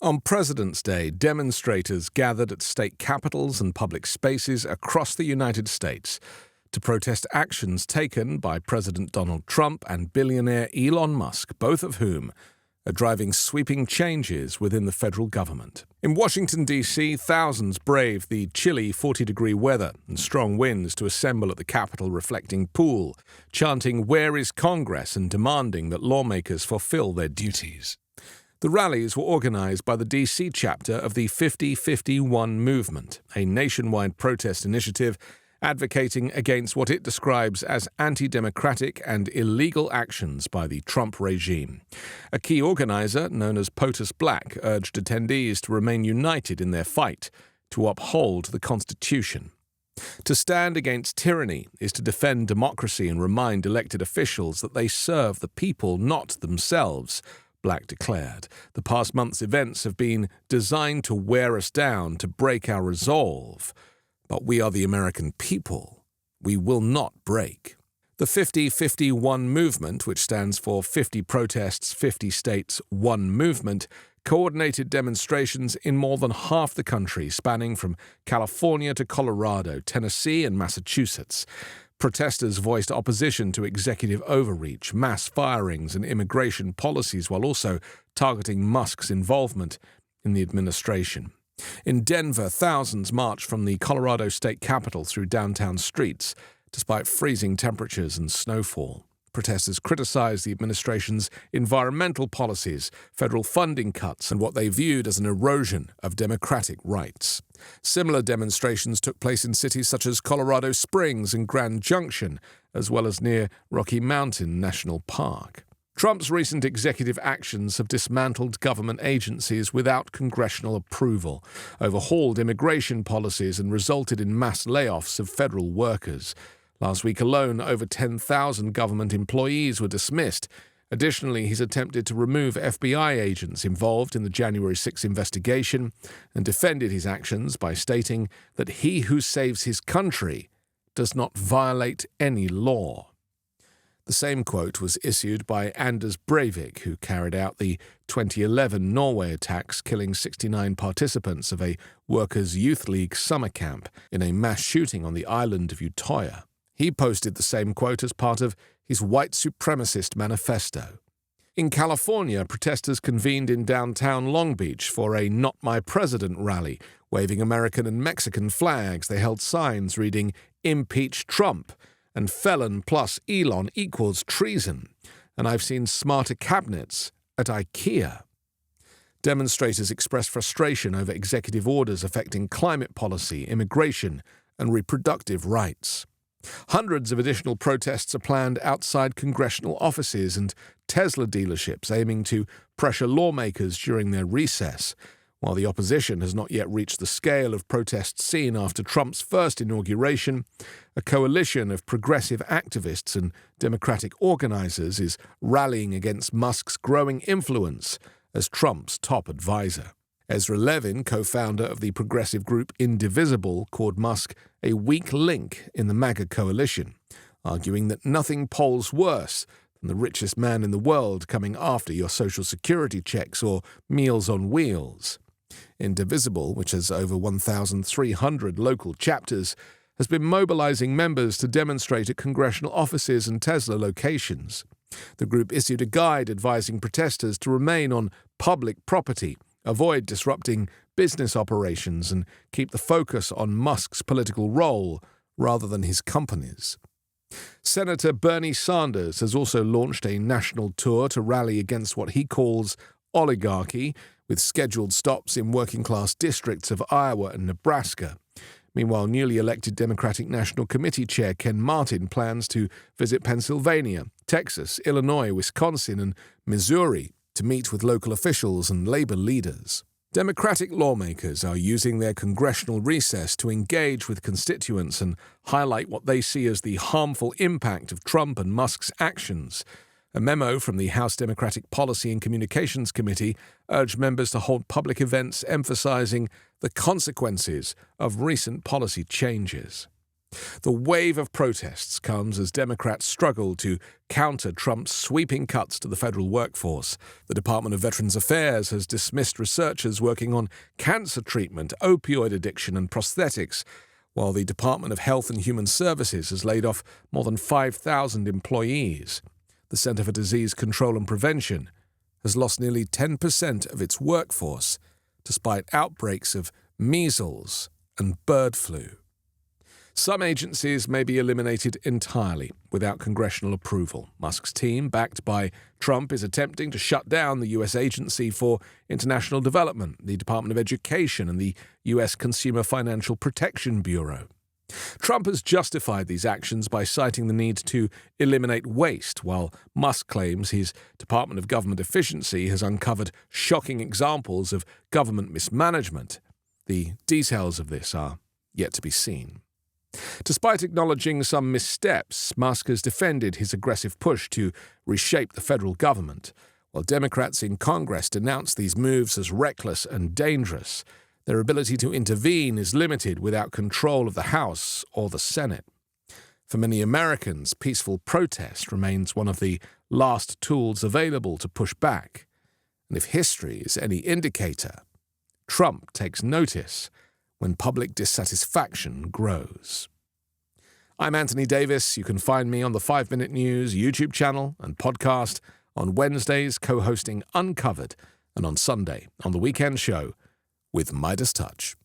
On President's Day, demonstrators gathered at state capitals and public spaces across the United States to protest actions taken by President Donald Trump and billionaire Elon Musk, both of whom are driving sweeping changes within the federal government. In Washington, D.C., thousands braved the chilly 40-degree weather and strong winds to assemble at the Capitol reflecting pool, chanting, "Where is Congress?" and demanding that lawmakers fulfill their duties. The rallies were organized by the D.C. chapter of the 50-51 movement, a nationwide protest initiative advocating against what it describes as anti-democratic and illegal actions by the Trump regime. A key organizer, known as POTUS Black, urged attendees to remain united in their fight to uphold the Constitution. To stand against tyranny is to defend democracy and remind elected officials that they serve the people, not themselves, Black declared. The past month's events have been designed to wear us down, to break our resolve. But we are the American people. We will not break. The 50-51 movement, which stands for 50 protests, 50 states, one movement, coordinated demonstrations in more than half the country, spanning from California to Colorado, Tennessee, and Massachusetts. Protesters voiced opposition to executive overreach, mass firings, and immigration policies, while also targeting Musk's involvement in the administration. In Denver, thousands marched from the Colorado state capitol through downtown streets, despite freezing temperatures and snowfall. Protesters criticized the administration's environmental policies, federal funding cuts, and what they viewed as an erosion of democratic rights. Similar demonstrations took place in cities such as Colorado Springs and Grand Junction, as well as near Rocky Mountain National Park. Trump's recent executive actions have dismantled government agencies without congressional approval, overhauled immigration policies, and resulted in mass layoffs of federal workers. Last week alone, over 10,000 government employees were dismissed. Additionally, he's attempted to remove FBI agents involved in the January 6 investigation and defended his actions by stating that he who saves his country does not violate any law. The same quote was issued by Anders Breivik, who carried out the 2011 Norway attacks, killing 69 participants of a Workers' Youth League summer camp in a mass shooting on the island of Utoya. He posted the same quote as part of his white supremacist manifesto. In California, protesters convened in downtown Long Beach for a Not My President rally. Waving American and Mexican flags, they held signs reading, "Impeach Trump," and "Felon plus Elon equals treason," and "I've seen smarter cabinets at IKEA." Demonstrators expressed frustration over executive orders affecting climate policy, immigration, and reproductive rights. Hundreds of additional protests are planned outside congressional offices and Tesla dealerships, aiming to pressure lawmakers during their recess. While the opposition has not yet reached the scale of protests seen after Trump's first inauguration, a coalition of progressive activists and Democratic organizers is rallying against Musk's growing influence as Trump's top advisor. Ezra Levin, co-founder of the progressive group Indivisible, called Musk a weak link in the MAGA coalition, arguing that nothing polls worse than the richest man in the world coming after your Social Security checks or Meals on Wheels. Indivisible, which has over 1,300 local chapters, has been mobilizing members to demonstrate at congressional offices and Tesla locations. The group issued a guide advising protesters to remain on public property, avoid disrupting business operations, and keep the focus on Musk's political role rather than his company's. Senator Bernie Sanders has also launched a national tour to rally against what he calls oligarchy, with scheduled stops in working-class districts of Iowa and Nebraska. Meanwhile, newly elected Democratic National Committee Chair Ken Martin plans to visit Pennsylvania, Texas, Illinois, Wisconsin, and Missouri to meet with local officials and labor leaders. Democratic lawmakers are using their congressional recess to engage with constituents and highlight what they see as the harmful impact of Trump and Musk's actions. A memo from the House Democratic Policy and Communications Committee urged members to hold public events emphasizing the consequences of recent policy changes. The wave of protests comes as Democrats struggle to counter Trump's sweeping cuts to the federal workforce. The Department of Veterans Affairs has dismissed researchers working on cancer treatment, opioid addiction, and prosthetics, while the Department of Health and Human Services has laid off more than 5,000 employees. The Center for Disease Control and Prevention has lost nearly 10% of its workforce, despite outbreaks of measles and bird flu. Some agencies may be eliminated entirely without congressional approval. Musk's team, backed by Trump, is attempting to shut down the U.S. Agency for International Development, the Department of Education, and the U.S. Consumer Financial Protection Bureau. Trump has justified these actions by citing the need to eliminate waste, while Musk claims his Department of Government Efficiency has uncovered shocking examples of government mismanagement. The details of this are yet to be seen. Despite acknowledging some missteps, Musk has defended his aggressive push to reshape the federal government. While Democrats in Congress denounce these moves as reckless and dangerous, their ability to intervene is limited without control of the House or the Senate. For many Americans, peaceful protest remains one of the last tools available to push back. And if history is any indicator, Trump takes notice when public dissatisfaction grows. I'm Anthony Davis. You can find me on the 5 Minute News YouTube channel and podcast, on Wednesdays co-hosting Uncovered, and on Sunday on the Weekend Show with Midas Touch.